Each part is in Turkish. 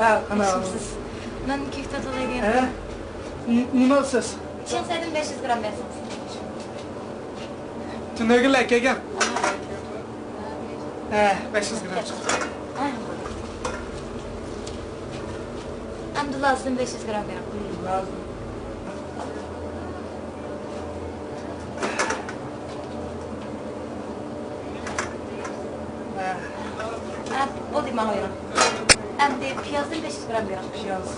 ana. Yaxshimisiz? Men kekta to'laygan. Nima siz? Tushunsadim 500 gram bersangiz. Tunagilar kelgan. 500 gram chiqdi. Endi lazım 500 gram beraman. Lazım. O değil bana uyarım. Endi piyazdan 500 gram beraman. Piyaz.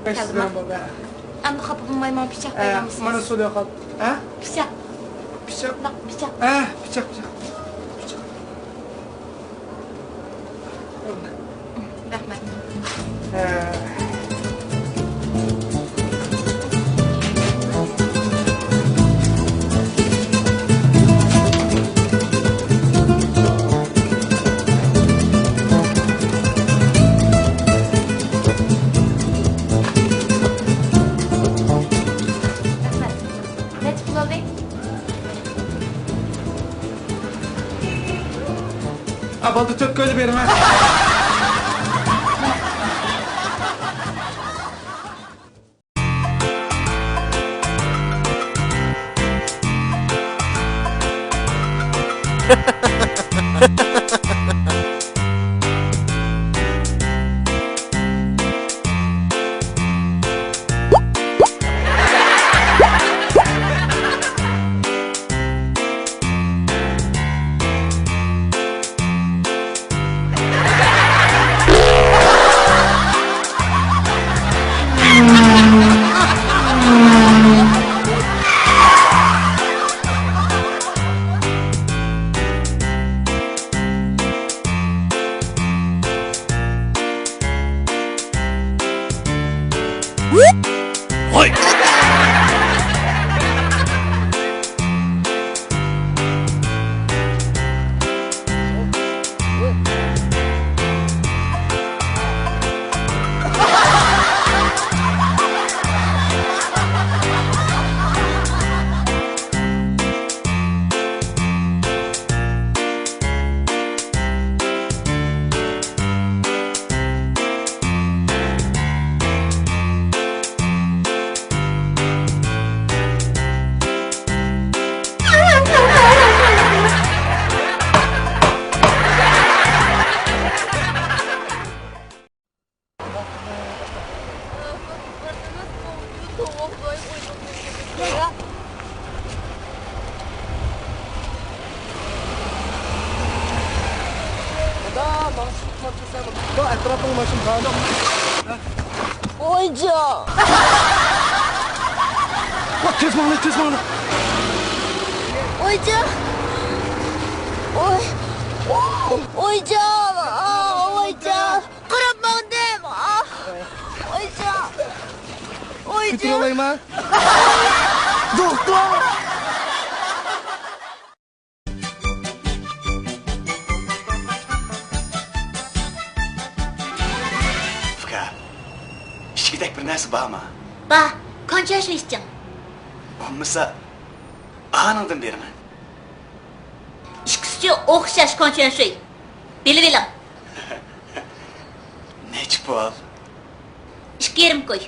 Beş gram baba. Endi xafa bo'lmayman, pichoq berganmisiz? Mana suda qol. Pichoq. Pichoq. Pichoq. Pichoq. Rahmat. Necha pul olding? Abalda 4 ko'ylab beraman. Bak etrafın başım kaldı. Oyca. Bak tez bana. Oyca. Oyca. Oyca. Kırıp dem. Oyca. Götür olayım ha. Doktor. İçkidek bir nersi bağ mı? Ba, qancha ishlaysan? Olmasa anından beri mi? Ikkisiga o'xshash qancha ishlay. Bilib elim. Neç bol? 2,5 qo'y.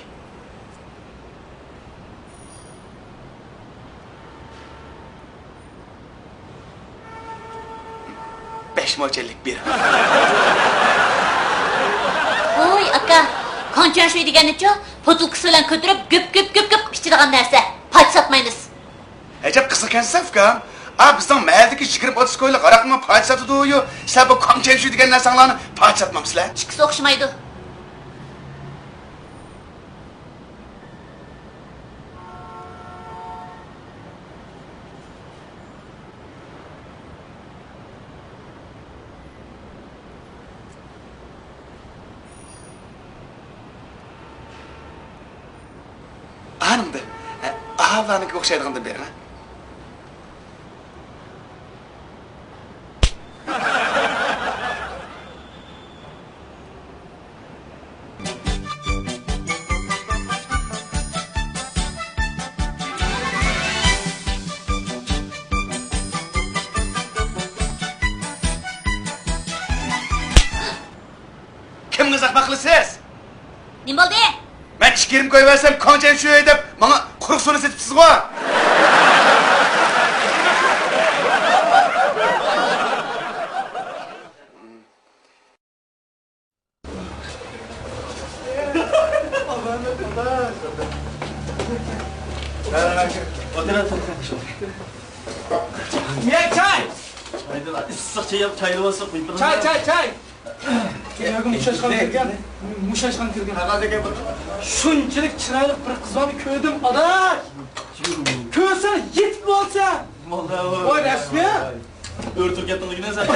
5 mo'ljallik bir. Voy aka, qancha ishlay deganicha, potilkasi bilan ko'tarib göp ichadigan narsa. Payt satmaymiz. Acaba kısa kendisi fıkam. Bizden mahalledeki 20-30 koyla qarakma payt satıdı yo. Sen bu kamçen şu diken narsalarını payt satmamışlar. Ikkisi o'xshamaydi. Hanımdı. Ağabey'ninki okşaydığında beri. kiminiz akmak kılısınız? Ne oldu? Ben şekerim koyuversem konçen şu edip bana kuruk suyunu setipsiz o. Ye çay. Issiq çay yap, çaylı olsa qo'yib Çay çay çay. Yagim mushashxon kirgan. Mushashxon kirgan. Shunchalik chiroyli bir qizni ko'rdim, adash. Ko'rsa yetib bo'lsa. Voy rasmiy. O'rtib ketdingligini sen.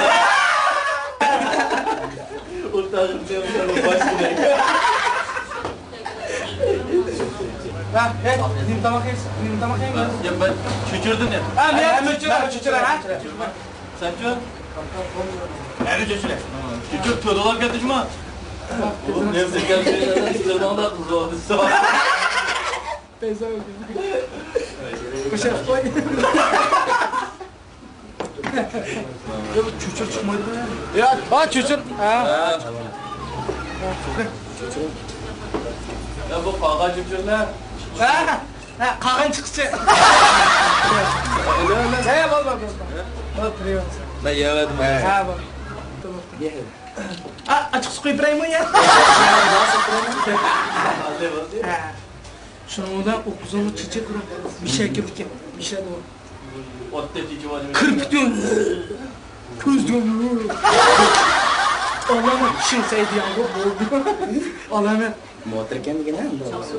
O'rtag'im sen boshqa. Ha, hey, nim tamak yeysiz. Nim tamak yeymiz. Ya ben çöçürdün ya. Ha, men cho'chira, ha? Sen çö? Nerede çöçüle? Çöçür tödolar ketişme. Oğlum ne yapacak şeylerden sizlerden da kız oldu. Peyza Koşar koy. Ya bu çocuğu çıkmadı mı? Ya, ha çocuğu. Ha. Ya bu kağa çöçürler. Ha. Ha, qağın çıkışı. Ya, bol. Oturuyor. Ben yemedim. Ha, bol. Ha, açık su koyup mu ya? Ha. Şundan o kuzunu çiçek kurup bir şey yapıp bir şey de o. Otte çiçi var. Kırpık diyor. Köz diyor. Allah'ım şimseydi ya bu. Allah'ım. Motor kendine mi?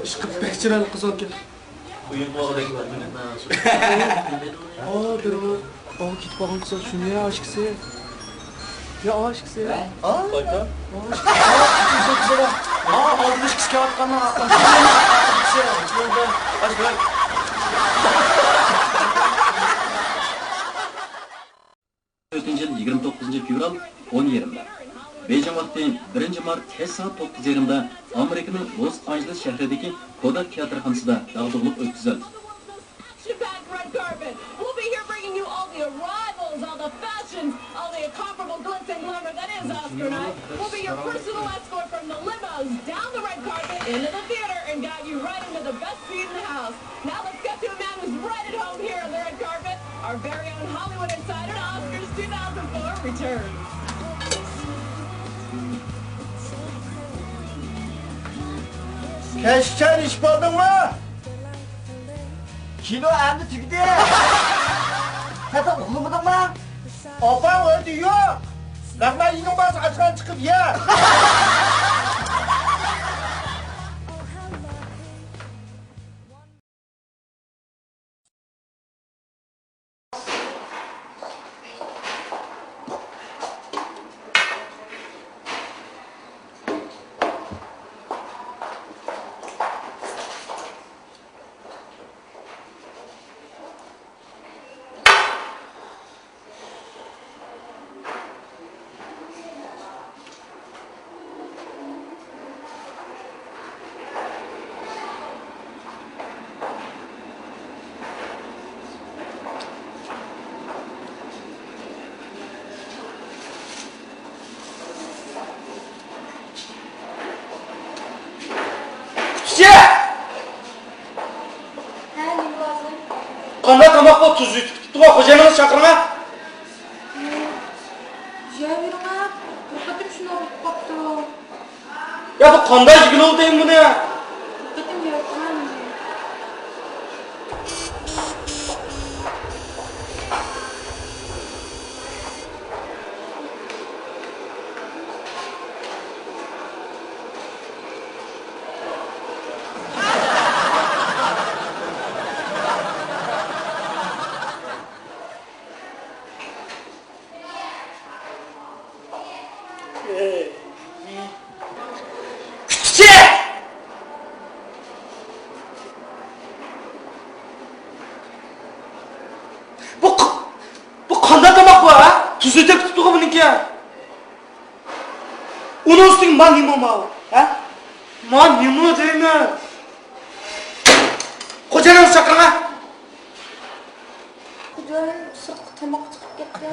Işkıp bekçiralı kız ol ki. Buyur bu arada gidelim. Aa bir o. Aa git bakın kız ol şunu ya aşkısı. Ya aşkısı ya. Baka. Aa aldırış kız kağıt kanına. Aç bırak. Yıl 29 fevral 10 yerinde. Beijing vakti 1 mart kech soat 9 yerimde Amerika'nın Los Angeles şehrideki Kodak tiyatroxonasida dağdırılıp ötküzildi. Japan red carpet. We'll be here bringing you all the arrivals, all the fashions, all the incomparable glitz and glamour that is Oscar night. We'll be your personal escort from the limos down the red carpet into the theater and guide you right into the best seat in the house. Now let's get to a man who's right at home here on the red carpet. Our very own Hollywood insider, Oscars 2004 returns. Keşken iş buldun mu? Kino endi tügdi. Hatta okumadın mı? Opam öldü yok. Rahman yine bazı açıdan çıkıp ya. Qanday qamoq bo'lib tuz yutib ketdi va xo'jayinimiz chaqirma. Yavrum, qo'rqatim shuni olib qopti. Ya bu qanday yig'ilov deyim buni? Qo'rqatim yo'qman. Bu qanday tomoq bu ha? Tuz yutib ketibdi buniki. Uni ustiga men nima bo'ldi? Ha? Men nima deyman? Xo'jayinimiz chaqirma. Xo'jayin sirtqa tomoq chiqib ketdi.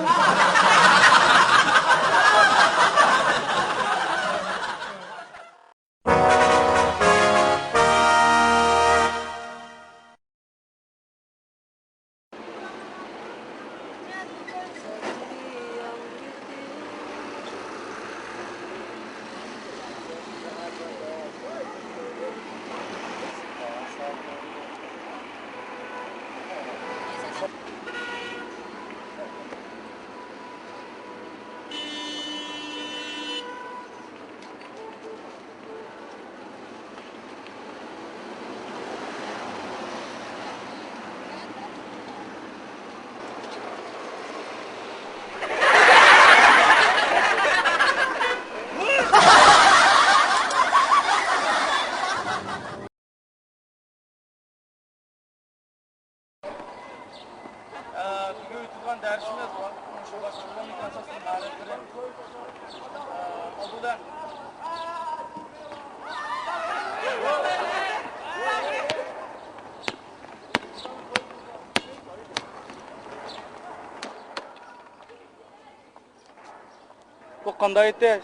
qanday etdi?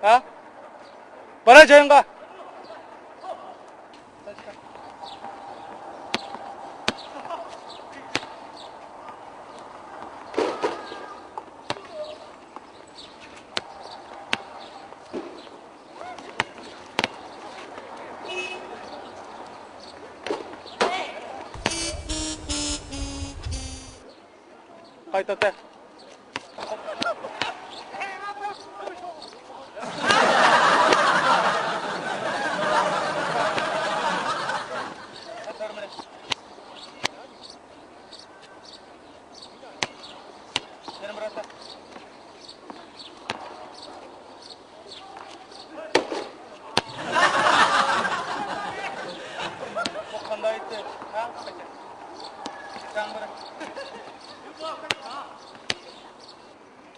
Ha? Bora joyingga. Qayt ota.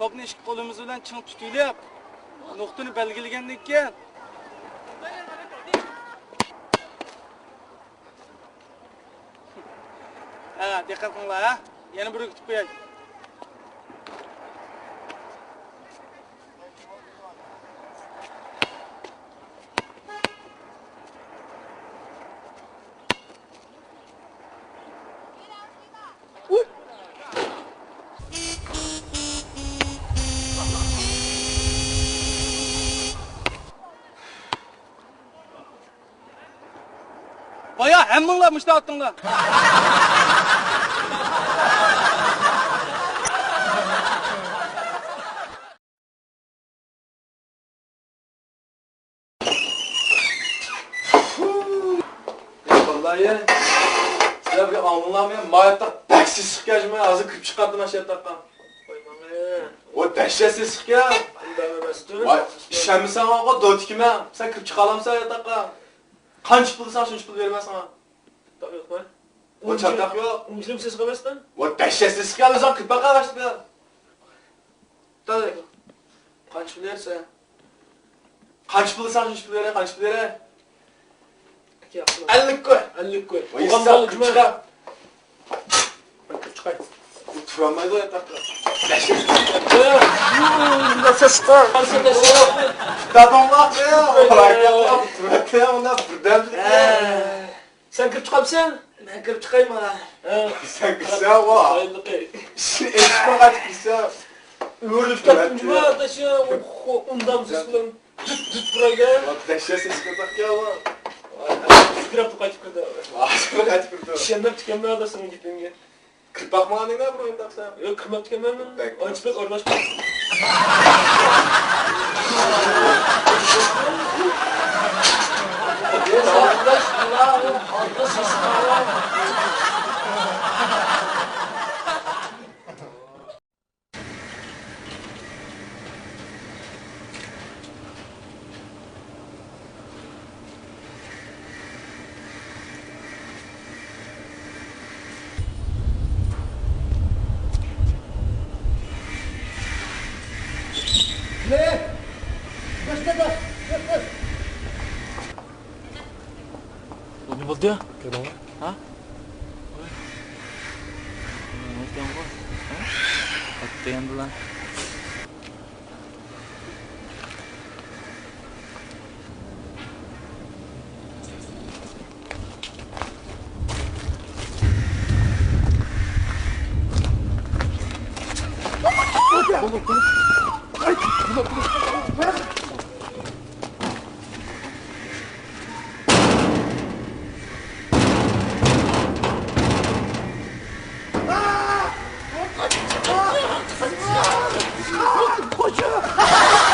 Topni ikki qo'limiz bilan ching tutib, nuqtani belgilagandan keyin diqqat qilinglar, ha? Yana bir o'qitib qo'yay. Baya hemminglar müşta attыңlar. Vallahi sizler bir anlamıyorum. Mayat'ta taksi sıkıcı mı? Azı kırıp çıkardım aşağı takkan. O dehşetli sık ya. Vay, işemisen ağa dört kime? Sen kırıp çıkalamsan ya takkan. Kaç pulsan şunç pul vermez sana. Tak yok mu? O çatak yok. Umcilum ses kabesten? O dehşetli sık ya. Sen kırpa karıştı ya. Tak yok. Kaç pul verse? Kaç pulsan şunç pul vere? Kaç pul vere? 50 koy. 50 koy. O yüzden kırıp çıkar. Kırıp çıkar. Turamaydı o yatakta. Dehşetli. Ses çıkar. Kalsın da ses. Dadonlar ya. Bırak Turat ya. Onlar buradan Sen kırıp çıkapsın? Ben kırıp çıkayım ha. sen kısa var. Hayırlı kay. Eşme kaç kısa. Öğürlüp kattım cuma taşı. Ondan ses kılan. Tut buraya. Bak dehşetli sıkıntı ya var. Kırıp kaçıp kırdı. Ağzıma kaç kırdı. Şenler tükenmeye adasın gittiğin. Kırpak mı anı ne bu oyunda sen? Yok kırmak tükenmeye mi? Peki. Açıp orbaş. Ne oldu ya? Gördün mü? Ha? Ne oldu ya? Attı yandı lan. Koca!